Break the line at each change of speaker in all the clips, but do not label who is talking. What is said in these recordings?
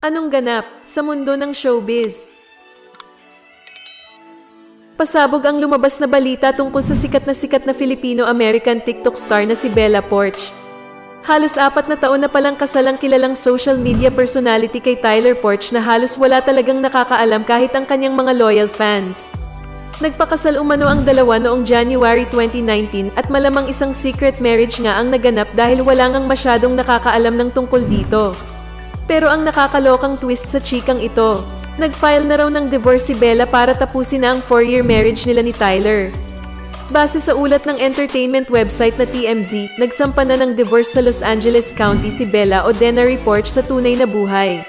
Anong ganap sa mundo ng showbiz? Pasabog ang lumabas na balita tungkol sa sikat na Filipino-American TikTok star na si Bella Poarch. Halos 4 na taon na palang kasalang kilalang social media personality kay Tyler Poarch na halos wala talagang nakakaalam kahit ang kanyang mga loyal fans. Nagpakasal umano ang dalawa noong January 2019 at malamang isang secret marriage nga ang naganap dahil wala ngang masyadong nakakaalam ng tungkol dito. Pero ang nakakalokang twist sa chikang ito, nag-file na raw ng divorce si Bella para tapusin na ang 4-year marriage nila ni Tyler. Base sa ulat ng entertainment website na TMZ, nagsampa na ng divorce sa Los Angeles County si Bella o Denary Poarch sa tunay na buhay.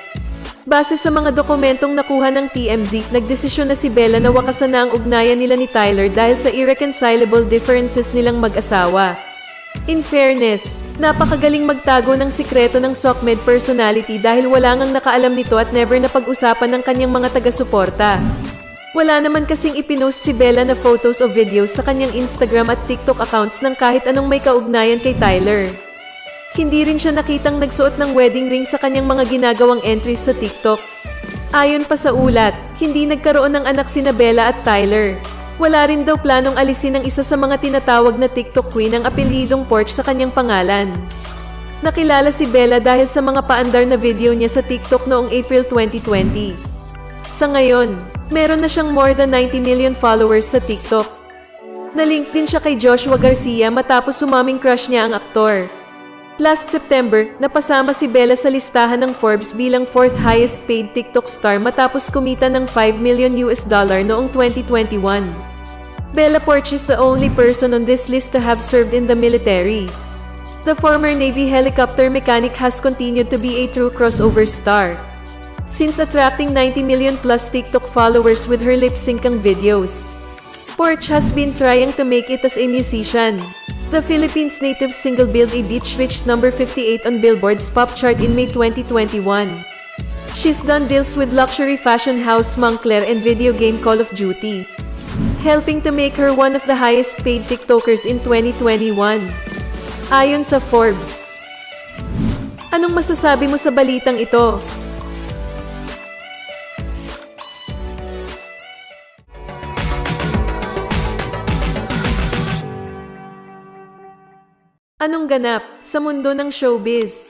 Base sa mga dokumentong nakuha ng TMZ, nagdesisyon na si Bella na wakasan na ang ugnayan nila ni Tyler dahil sa irreconcilable differences nilang mag-asawa. In fairness, napakagaling magtago ng sikreto ng SOCMED personality dahil wala ngang nakaalam nito at never na pag-usapan ng kanyang mga taga-suporta. Wala naman kasing ipinost si Bella na photos o videos sa kanyang Instagram at TikTok accounts ng kahit anong may kaugnayan kay Tyler. Hindi rin siya nakitang nagsuot ng wedding ring sa kanyang mga ginagawang entries sa TikTok. Ayon pa sa ulat, hindi nagkaroon ng anak sina Bella at Tyler. Wala rin daw planong alisin ang isa sa mga tinatawag na TikTok queen ang apelyidong Poarch sa kanyang pangalan. Nakilala si Bella dahil sa mga paandar na video niya sa TikTok noong April 2020. Sa ngayon, meron na siyang more than 90 million followers sa TikTok. Nalink din siya kay Joshua Garcia matapos sumaming crush niya ang aktor. Last September, napasama si Bella sa listahan ng Forbes bilang 4th highest paid TikTok star matapos kumita ng $5 million noong 2021. Bella Poarch is the only person on this list to have served in the military. The former Navy helicopter mechanic has continued to be a true crossover star, since attracting 90 million plus TikTok followers with her lip-syncing videos. Poarch has been trying to make it as a musician. The Philippines native single Build a Beach reached number 58 on Billboard's pop chart in May 2021. She's done deals with luxury fashion house Moncler and video game Call of Duty, helping to make her one of the highest paid TikTokers in 2021. Ayon sa Forbes. Anong masasabi mo sa balitang ito? Anong ganap sa mundo ng showbiz?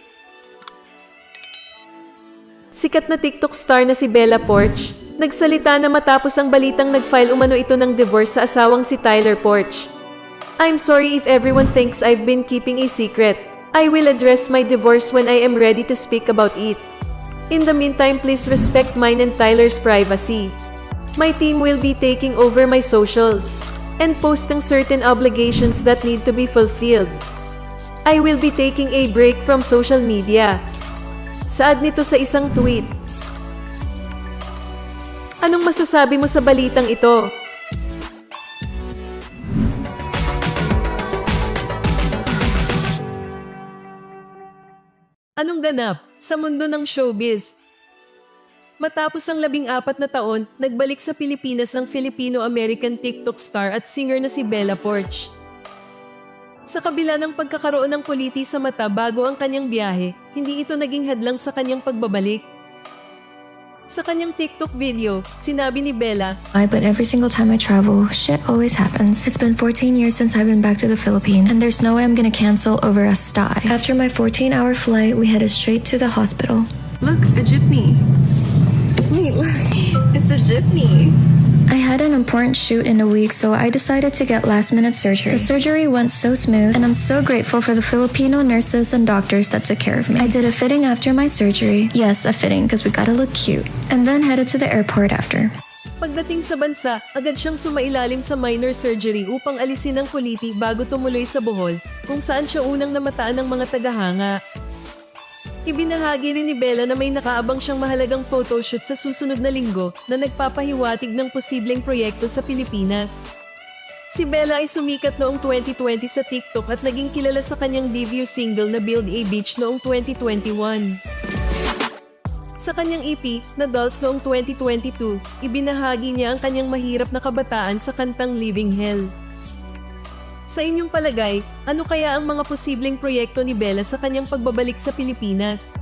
Sikat na TikTok star na si Bella Poarch, nagsalita na matapos ang balitang nag-file umano ito ng divorce sa asawang si Tyler Poarch. I'm sorry if everyone thinks I've been keeping a secret. I will address my divorce when I am ready to speak about it. In the meantime, please respect mine and Tyler's privacy. My team will be taking over my socials and posting certain obligations that need to be fulfilled. I will be taking a break from social media. Saad nito sa isang tweet. Anong masasabi mo sa balitang ito? Anong ganap sa mundo ng showbiz? Matapos ang 14 na taon, nagbalik sa Pilipinas ang Filipino-American TikTok star at singer na si Bella Poarch. Sa kabila ng pagkakaroon ng kuliti sa mata bago ang kanyang biyahe, hindi ito naging hadlang sa kanyang pagbabalik. Sa kanyang TikTok video, sinabi ni Bella,
But every single time I travel, shit always happens. It's been 14 years since I've been back to the Philippines, and there's no way I'm gonna cancel over a sty. After my 14-hour flight, we headed straight to the hospital. Look, a jeepney. Wait, look, it's a jeepney. I had an important shoot in a week, so I decided to get last-minute surgery. The surgery went so smooth, and I'm so grateful for the Filipino nurses and doctors that took care of me. I did a fitting after my surgery. Yes, a fitting, because we gotta look cute. And then headed to the airport after.
Pagdating sa bansa, agad siyang sumailalim sa minor surgery upang alisin ang kuliti bago tumuloy sa Bohol, kung saan siya unang namataan ng mga tagahanga. Ibinahagi rin ni Bella na may nakaabang siyang mahalagang photoshoot sa susunod na linggo na nagpapahiwatig ng posibleng proyekto sa Pilipinas. Si Bella ay sumikat noong 2020 sa TikTok at naging kilala sa kanyang debut single na Build a Beach noong 2021. Sa kanyang EP na Dolls noong 2022, ibinahagi niya ang kanyang mahirap na kabataan sa kantang Living Hell. Sa inyong palagay, ano kaya ang mga posibleng proyekto ni Bella sa kanyang pagbabalik sa Pilipinas?